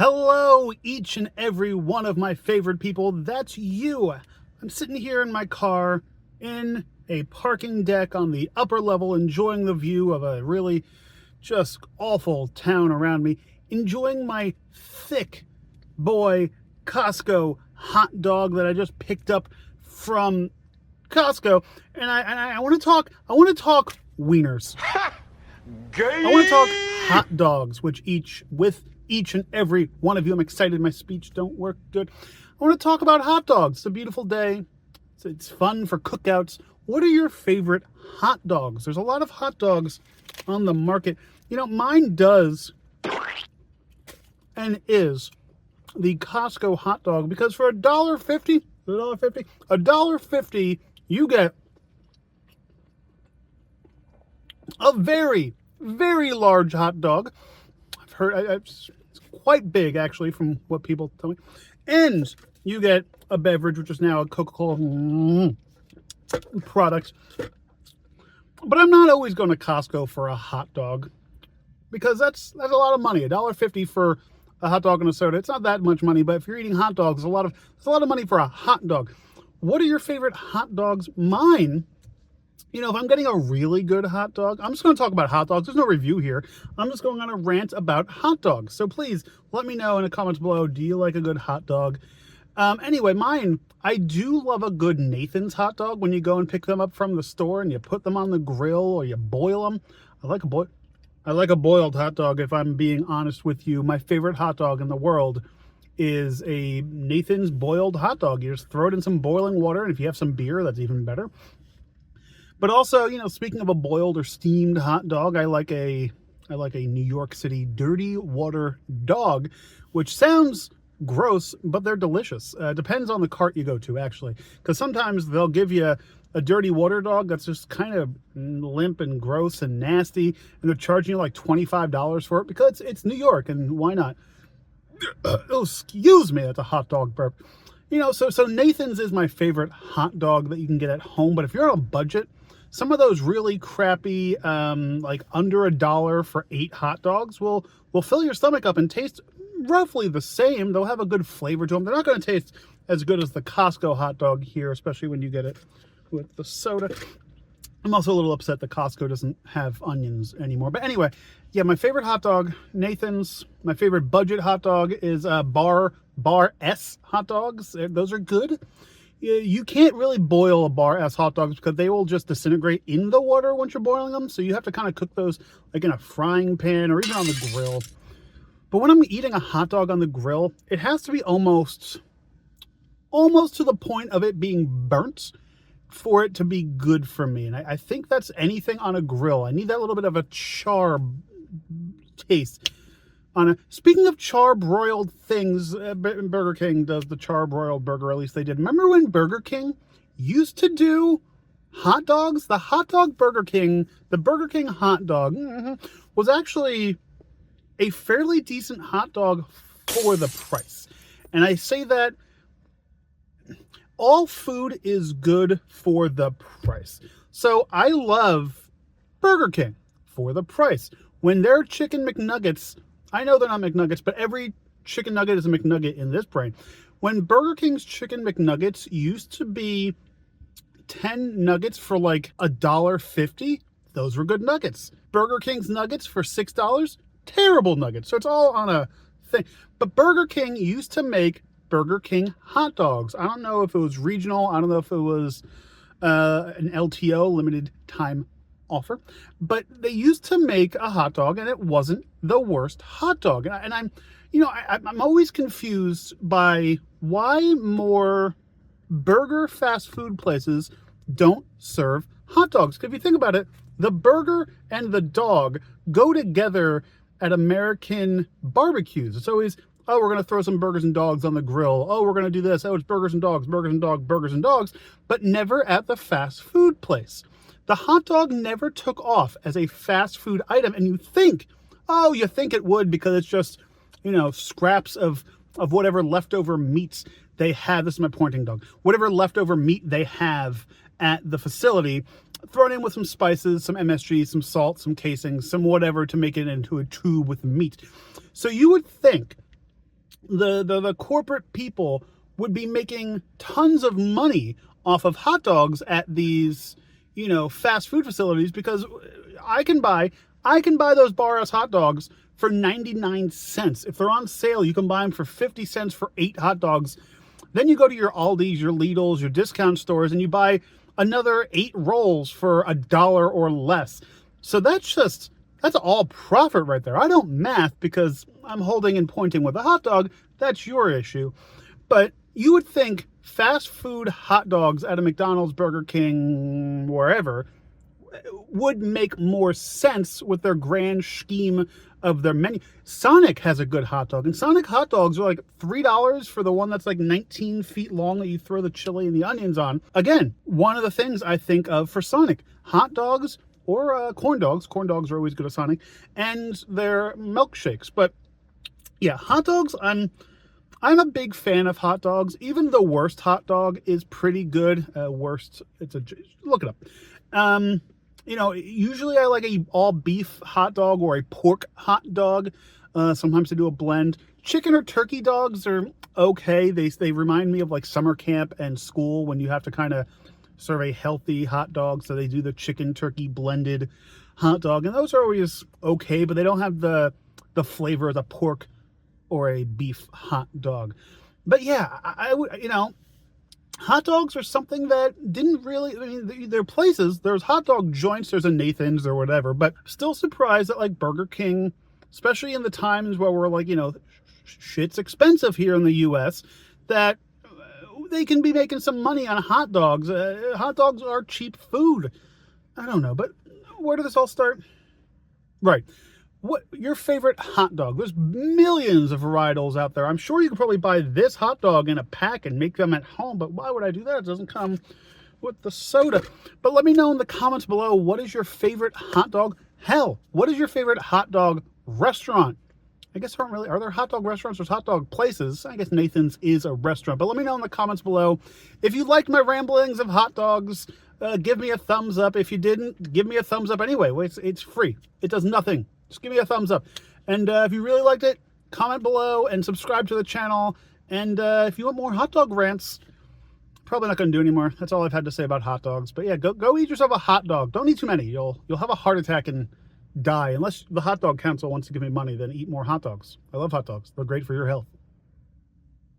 Hello, each and every one of my favorite people. That's you. I'm sitting here in my car in a parking deck on the upper level, enjoying the view of a really just awful town around me, enjoying my thick boy Costco hot dog that I just picked up from Costco. And I want to talk wieners. I want to talk hot dogs, with each and every one of you. I'm excited. My speech don't work good. I want to talk about hot dogs. It's a beautiful day. It's fun for cookouts. What are your favorite hot dogs? There's a lot of hot dogs on the market. You know, mine does and is the Costco hot dog, because for $1.50, you get a very, very large hot dog. I've heard it's quite big, actually, from what people tell me. And you get a beverage, which is now a Coca-Cola product. But I'm not always going to Costco for a hot dog, because that's a lot of money. $1.50 for a hot dog and a soda. It's not that much money, but if you're eating hot dogs, it's a lot of money for a hot dog. What are your favorite hot dogs? Mine, you know, if I'm getting a really good hot dog, I'm just going to talk about hot dogs. There's no review here. I'm just going on a rant about hot dogs. So please let me know in the comments below, do you like a good hot dog? Anyway, mine, I do love a good Nathan's hot dog when you go and pick them up from the store and you put them on the grill or you boil them. I like a boiled hot dog, if I'm being honest with you. My favorite hot dog in the world is a Nathan's boiled hot dog. You just throw it in some boiling water, and if you have some beer, that's even better. But also, you know, speaking of a boiled or steamed hot dog, I like a New York City dirty water dog, which sounds gross, but they're delicious. Depends on the cart you go to, actually, because sometimes they'll give you a dirty water dog that's just kind of limp and gross and nasty, and they're charging you like $25 for it because it's New York, and why not? Oh, excuse me, that's a hot dog burp. You know, so Nathan's is my favorite hot dog that you can get at home. But if you're on a budget, some of those really crappy, like under $1 for 8 hot dogs will fill your stomach up and taste roughly the same. They'll have a good flavor to them. They're not going to taste as good as the Costco hot dog here, especially when you get it with the soda. I'm also a little upset that Costco doesn't have onions anymore. But anyway, yeah, my favorite hot dog, Nathan's. My favorite budget hot dog is Bar S hot dogs. Those are good. You can't really boil a Bar S hot dogs because they will just disintegrate in the water once you're boiling them. So you have to kind of cook those like in a frying pan or even on the grill. But when I'm eating a hot dog on the grill, it has to be almost to the point of it being burnt for it to be good for me. And I think that's anything on a grill. I need that little bit of a char taste. Speaking of char-broiled things, Burger King does the char-broiled burger, at least they did. Remember when Burger King used to do hot dogs? The Burger King hot dog was actually a fairly decent hot dog for the price. And I say that all food is good for the price. So I love Burger King for the price. When their chicken McNuggets, I know they're not McNuggets, but every chicken nugget is a McNugget in this brain. When Burger King's chicken McNuggets used to be 10 nuggets for like $1.50, those were good nuggets. Burger King's nuggets for $6, terrible nuggets. So it's all on a thing. But Burger King used to make Burger King hot dogs. I don't know if it was regional. I don't know if it was an LTO, limited time offer, but they used to make a hot dog and it wasn't the worst hot dog. And I'm always confused by why more burger fast food places don't serve hot dogs. Because if you think about it, the burger and the dog go together at American barbecues. It's always, oh, we're going to throw some burgers and dogs on the grill. Oh, we're going to do this. Oh, it's burgers and dogs, but never at the fast food place. The hot dog never took off as a fast food item. And you think it would because it's just, you know, scraps of whatever leftover meats they have. This is my pointing dog. Whatever leftover meat they have at the facility, thrown in with some spices, some MSG, some salt, some casing, some whatever to make it into a tube with meat. So you would think the corporate people would be making tons of money off of hot dogs at these, fast food facilities, because I can buy those bar ass hot dogs for 99 cents. If they're on sale, you can buy them for 50 cents for 8 hot dogs. Then you go to your Aldi's, your Lidl's, your discount stores, and you buy another 8 rolls for $1 or less. So that's all profit right there. I don't math because I'm holding and pointing with a hot dog. That's your issue. But you would think fast food hot dogs at a McDonald's, Burger King, wherever, would make more sense with their grand scheme of their menu. Sonic has a good hot dog, and Sonic hot dogs are like $3 for the one that's like 19 feet long that you throw the chili and the onions on. Again, one of the things I think of for Sonic, hot dogs or corn dogs. Corn dogs are always good at Sonic, and their milkshakes. But yeah, hot dogs, I'm a big fan of hot dogs. Even the worst hot dog is pretty good. Look it up. Usually I like a all beef hot dog or a pork hot dog. Sometimes I do a blend. Chicken or turkey dogs are okay. They remind me of like summer camp and school when you have to kind of serve a healthy hot dog. So they do the chicken turkey blended hot dog, and those are always okay, but they don't have the flavor of the pork or a beef hot dog. But yeah, I would, hot dogs are something that didn't really, there are places, there's hot dog joints, there's a Nathan's or whatever, but still surprised that like Burger King, especially in the times where we're like, shit's expensive here in the US, that they can be making some money on hot dogs. Hot dogs are cheap food. I don't know, but where did this all start? Right. What your favorite hot dog? There's millions of varietals out there. I'm sure you could probably buy this hot dog in a pack and make them at home, but why would I do that? It doesn't come with the soda. But let me know in the comments below, what is your favorite hot dog? Hell, what is your favorite hot dog restaurant? I guess are there hot dog restaurants? There's hot dog places. I guess Nathan's is a restaurant. But let me know in the comments below. If you liked my ramblings of hot dogs, give me a thumbs up. If you didn't, give me a thumbs up anyway. It's free. It does nothing. Just give me a thumbs up. And if you really liked it, comment below and subscribe to the channel. And if you want more hot dog rants, probably not going to do anymore. That's all I've had to say about hot dogs. But yeah, go eat yourself a hot dog. Don't eat too many. You'll have a heart attack and die. Unless the hot dog council wants to give me money, then eat more hot dogs. I love hot dogs. They're great for your health.